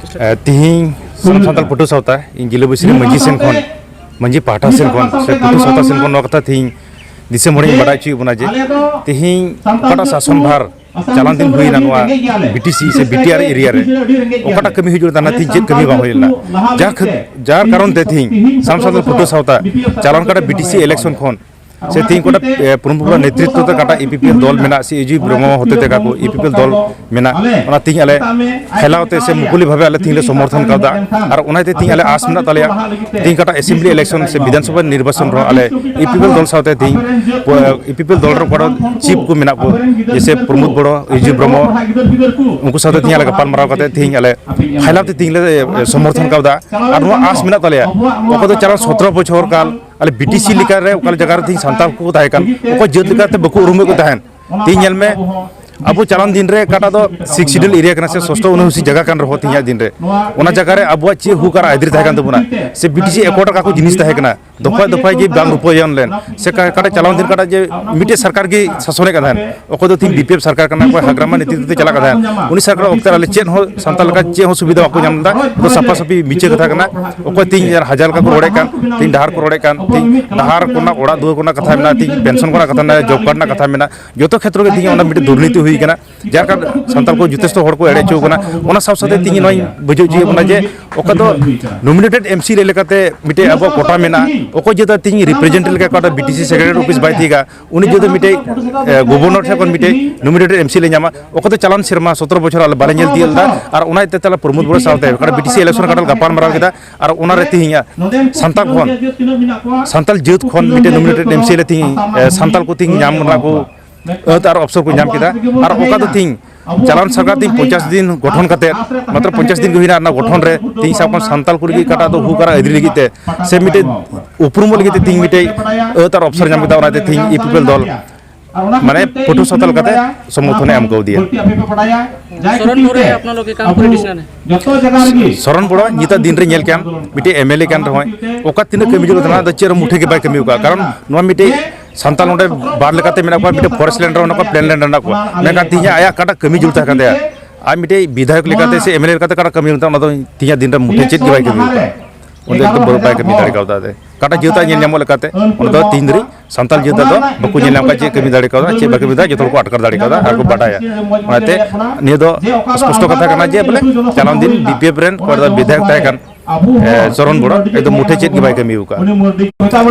तिहिं सानताल पटु सावता इन गिलोबुसरी मंजी सेन खन मंजी पाटा सेन खन से पटु सावता सेन खन कथा तिहिं दिसम हड़ी बड़ा ची बना जे तिहिं कटा शासन भार चालान दिन हुई ना नवा बीटीसी से बीटीआर एरिया रे ओकटा कमी हुई जोड़ता ना थी जे कमी बांग होइला जार कारण ते थी सानताल पटु सावता चालान कटा बीटीसी इलेक्शन खन से तीन कोटा प्रमुख नेतृत्व ते काटा ईपीपीएल दल मेना से इजी ब्रह्म होते ते काको ईपीपीएल दल मेना ओना तीन आले हेलावते से मुकुली भावे आले तीन ले समर्थन कादा और ओनाते तीन आले आस मेना तलिया तीन काटा असेंबली इलेक्शन से विधानसभा निर्वाचन रो आले ईपीपीएल दल सावते तीन ईपीपीएल दल रो कोड़ा चीफ को मेना को जैसे प्रमुख बड़ो इजी ब्रह्म उनको सावते तीन आले गपाल माराव काते तीन आले हेलावते तीन ले समर्थन कादा और नो आस मेना तलिया ओको तो चार 17 बछर काल आले बीटीसी लिकार रे ओकाल जगह रे सांताल को ताहेकान ओको जेत लिकारते बको उरुमे को ताहेन तीन जेल में अब चालान दिन रे काटा दो सिक्सिडल एरिया कना से सस्तो उनहुसी जगह कान रहो तिया दिन रे ओना जगह रे अब चे हुकार आदरी ताहेकान तबुना से बीटीसी एकोटा का को जिनिस ताहेकना दफाय दफाय जे बांग रुपयन लेन से काटा चालान दिन काटा जे मिटे सरकार की शासने का धान ओको दो तीन बीपीएफ सरकार कना को हग्रामा नीति ते चला का धान उनी सरकार ओक्तर आले चेन हो सांताल का चे हो सुविधा को जामदा तो सफा सफी मिचे कथा कना ओको 3000 का रोड़े कान तीन डहार को रोड़े कान तीन डहार कोना ओड़ा दुआ कोना कथा मेना तीन पेंशन कोना कथा ना जॉब कार्ड ना कथा मेना जतो क्षेत्र के तीन ओना मिटे दुर्नीति हुई कना जार का सांताल को जुतेस्त हड़ को एड़े चो कना ओना साथ साथे तीन नय बुझो जी बना जे ओका तो नॉमिनेटेड एमसी ले लेकाते मिटे अब कोटा मेना ओको जेता तीन रिप्रेजेंटेटिव का काटा बीटीसी सेक्रेटरी ऑफिस बाय थीगा उनी जेता मिटे गवर्नर ठे कोन मिटे नॉमिनेटेड एमसी ले न्यामा ओको तो चालान शर्मा 17 बछर आले बाले नेल दियलदा और ओना इते तला प्रमोद बड़ सावते काटा बीटीसी इलेक्शन काटा गपान माराव केदा और ओना रे तिहिया सांताल जेत खन मिटे नॉमिनेटेड एमसी ले तिहि सांताल को तिहि न्याम ना को और अफसर को न्याम केदा और ओका तो तिहि चालान सरकार तीन 50 दिन गठन करते मात्र 50 दिन हुईना ना गठन रे तीन सापन सांताल कुरगी काटा दो हुकारा अदरी लगिते से मिटे उपरुम लगिते तीन मिटे और अफसर न्याम केदा ओनाते तीन ईपीपीएल दल माने पटु सतल कते समर्थन एम को दिया शरण बड़ो आपन लोग के काम पॉलिटिशियन है शरण बड़ो निता दिन रे नेल कान मिटे एमएलए कान रहय ओका तीन कमी जो तना the chair Muthe K bye कमी का कारण नो मिटे सांताल नोडे बार लेकाते मेना को मिटे फॉरेस्ट लैंड रो प्लेन लैंड ना को मेका तिया आया काटा कमी जुलता का दे आ मिटे विधायक लेकाते से एमएलए लेकाते काटा कमी होता ना तो तिया दिन रे मुठे चेत के बाय कमी का उन एकदम बरो बाय कमी दाड़ी का दे काटा जेता नेल न्याम लेकाते उन दो तीन री सांताल जेता दो बकु नेल न्याम का जे कमी दाड़ी का चे बाकी विदा जतो को अटकर दाड़ी का आर को बाटाया माते ने दो स्पष्ट कथा कना जे बोले चालान दिन बीपीएफ रेन को विधायक ताय कान शरण बड़ो एकदम मुठे चेत के बाय कमी का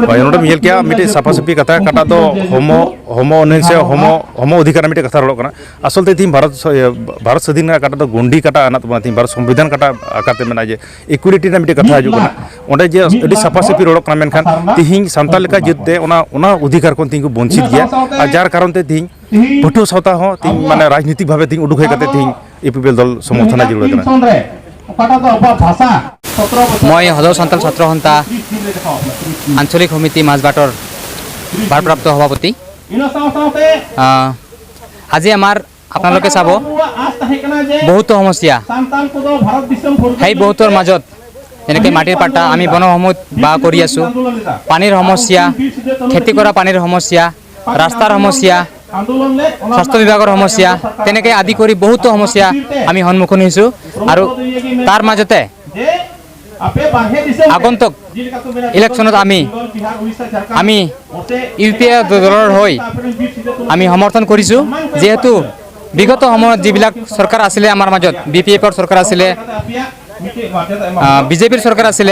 भाई नोडे मिल क्या मिटे साफा साफी कथा काटा तो होमो होमो ने से होमो होमो अधिकार मिटे कथा रड़ो कना असलते थी भारत स्वाधीन काटा तो गुंडी काटा आना तो थी भारत संविधान काटा आकाते मेना जे इक्वालिटी ना मिटे कथा हजू कना ओंडे जे अडी साफा साफी रड़ो कना मेनखान तिहिं सांताल का जिते ओना अधिकार कोन तिंग वंचित गया आ जार कारण ते तिहिं पटु सावता हो तिंग माने राजनीतिक भावे तिंग उडुक हे कते तिंग ईपीपीएल दल समर्थन जरूर कना মই হদৌ সান্তাল ছাত্র সন্থা আঞ্চলিক সমিতি মাজবাটৰ ভাৰপ্ৰাপ্ত সভাপতি আজি আমাৰ আপোনালোকে চাব বহুত সমস্যা সেই বহুতৰ মাজত যেনেকৈ মাটিৰ পাটা আমি বনসমূহ বা কৰি আছো পানীৰ সমস্যা খেতি কৰা পানীৰ সমস্যা ৰাস্তাৰ সমস্যা স্বাস্থ্য বিভাগৰ সমস্যা তেনেকৈ আদি কৰি বহুত সমস্যা আমি সন্মুখীন হৈছো আৰু তাৰ মাজতে আগন্তুক ইলেকশনত আমি ইউপিএ দলৰ হৈ আমি সমৰ্থন কৰিছো যেহেতু বিগত সময়ত যিবিলাক চৰকাৰ আছিল আমাৰ মাজত বিপিএফৰ চৰকাৰ আছিল বিজেপিৰ চৰকাৰ আছিল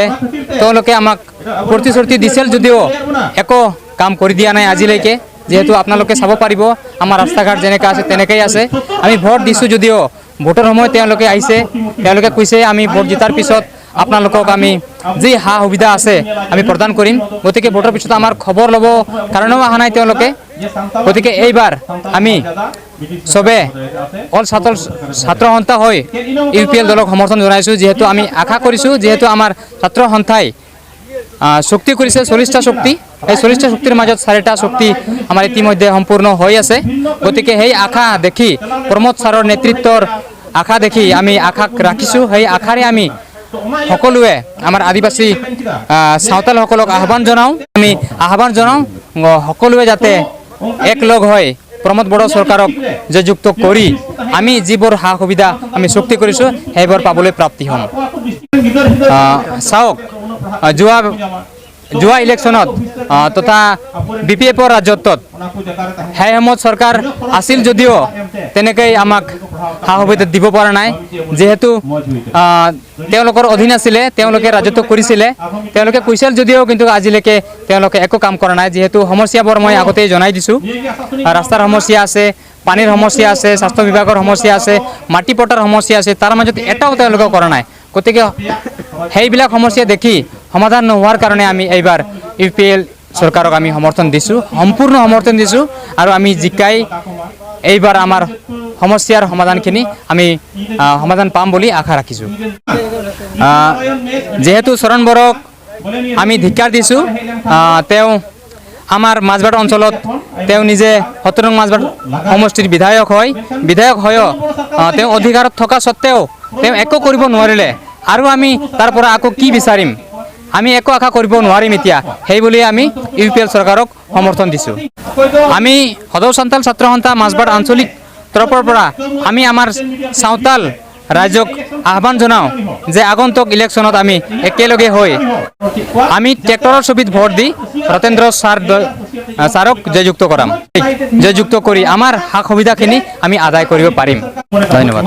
তেওঁলোকে আমাক প্ৰতিশ্ৰুতি দিছিল যদিও একো কাম কৰি দিয়া নাই আজিলৈকে যেহেতু আপোনালোকে চাব পাৰিব আমাৰ ৰাস্তা ঘাট যেনেকৈ আছে তেনেকৈ আছে আমি ভোট দিছো যদিও ভোটৰ সময়ত তেওঁলোকে আহিছে তেওঁলোকে কৈছে আমি ভোট জিতাৰ পিছত আপোনালোকক আমি যি হা সুবিধা আছে আমি প্ৰদান কৰিম গতিকে ভোটৰ পিছত আমাৰ খবৰ ল'ব কাৰণেও অহা নাই তেওঁলোকে গতিকে এইবাৰ আমি সবে অল ছাত্ৰ সন্থা হৈ ইউপিএল দলক সমৰ্থন জনাইছো যেহেতু আমি আশা কৰিছো যেহেতু আমাৰ ছাত্ৰ সন্থাই শক্তি কৰিছে 40টা শক্তি এই 40টা শক্তিৰ মাজত 4টা শক্তি আমাৰ ইতিমধ্যে সম্পূৰ্ণ হৈ আছে গতিকে সেই আশা দেখি প্ৰমোদ ছাৰৰ নেতৃত্বৰ আশা দেখি আমি আশা ৰাখিছো সেই আশাৰে আমি সকলোৱে আমাৰ আদিবাসী সাঁওতাল সকলক আহ্বান জনাও আমি আহ্বান জনাও সকলোৱে যাতে এক লগ হৈ প্ৰমোদ বড়ো চৰকাৰক জয়যুক্ত কৰি আমি যিবোৰ সা সুবিধা আমি চুক্তি কৰিছোঁ সেইবোৰ পাবলৈ প্ৰাপ্তি হ'ম। চাওক যোৱা ইলেকশ্যনত তথা BPFৰ ৰাজত্বত সেই সময়ত চৰকাৰ আছিল যদিও তেনেকৈ আমাক সা সুবিধা দিব পৰা নাই। যিহেতু তেওঁলোকৰ অধীন আছিলে, তেওঁলোকে ৰাজত্ব কৰিছিলে, তেওঁলোকে কৈছিল যদিও কিন্তু আজিলৈকে তেওঁলোকে একো কাম কৰা নাই। যিহেতু সমস্যাবোৰ মই আগতেই জনাই দিছোঁ, ৰাস্তাৰ সমস্যা আছে, পানীৰ সমস্যা আছে, স্বাস্থ্য বিভাগৰ সমস্যা আছে, মাটি পট্টাৰ সমস্যা আছে, তাৰ মাজত এটাও তেওঁলোকে কৰা নাই। গতিকে সেইবিলাক সমস্যা দেখি সমাধান নোহোৱাৰ কাৰণে আমি এইবাৰ UPL চৰকাৰক আমি সমৰ্থন দিছোঁ, সম্পূৰ্ণ সমৰ্থন দিছোঁ। আৰু আমি জিকাই এইবাৰ আমাৰ সমস্যাৰ সমাধানখিনি আমি সমাধান পাম বুলি আশা ৰাখিছোঁ। যিহেতু চৰণ বড়োক আমি ধিক্কাৰ দিছোঁ, তেওঁ আমাৰ মাজবাট অঞ্চলত তেওঁ নিজে ৭০ নং মাজবাট সমষ্টিৰ বিধায়ক হৈও তেওঁ অধিকাৰত থকা স্বত্তেও তেওঁ একো কৰিব নোৱাৰিলে। আৰু আমি তাৰ পৰা আকৌ কি বিচাৰিম? আমি একো আশা কৰিব নোৱাৰিম এতিয়া। সেইবুলি আমি UPL চৰকাৰক সমৰ্থন দিছোঁ। আমি সদৌ চান্তাল ছাত্ৰ সন্থা মাজবাট আঞ্চলিক তৰফৰ পৰা আমি আমাৰ চাওতাল ৰাইজক আহ্বান জনাওঁ যে আগন্তুক ইলেকশ্যনত আমি একেলগে হৈ আমি ট্ৰেক্টৰৰ ছবিত ভোট দি ৰতেন্দ্ৰ ছাৰক জয়যুক্ত কৰি আমাৰ সা সুবিধাখিনি আমি আদায় কৰিব পাৰিম। ধন্যবাদ।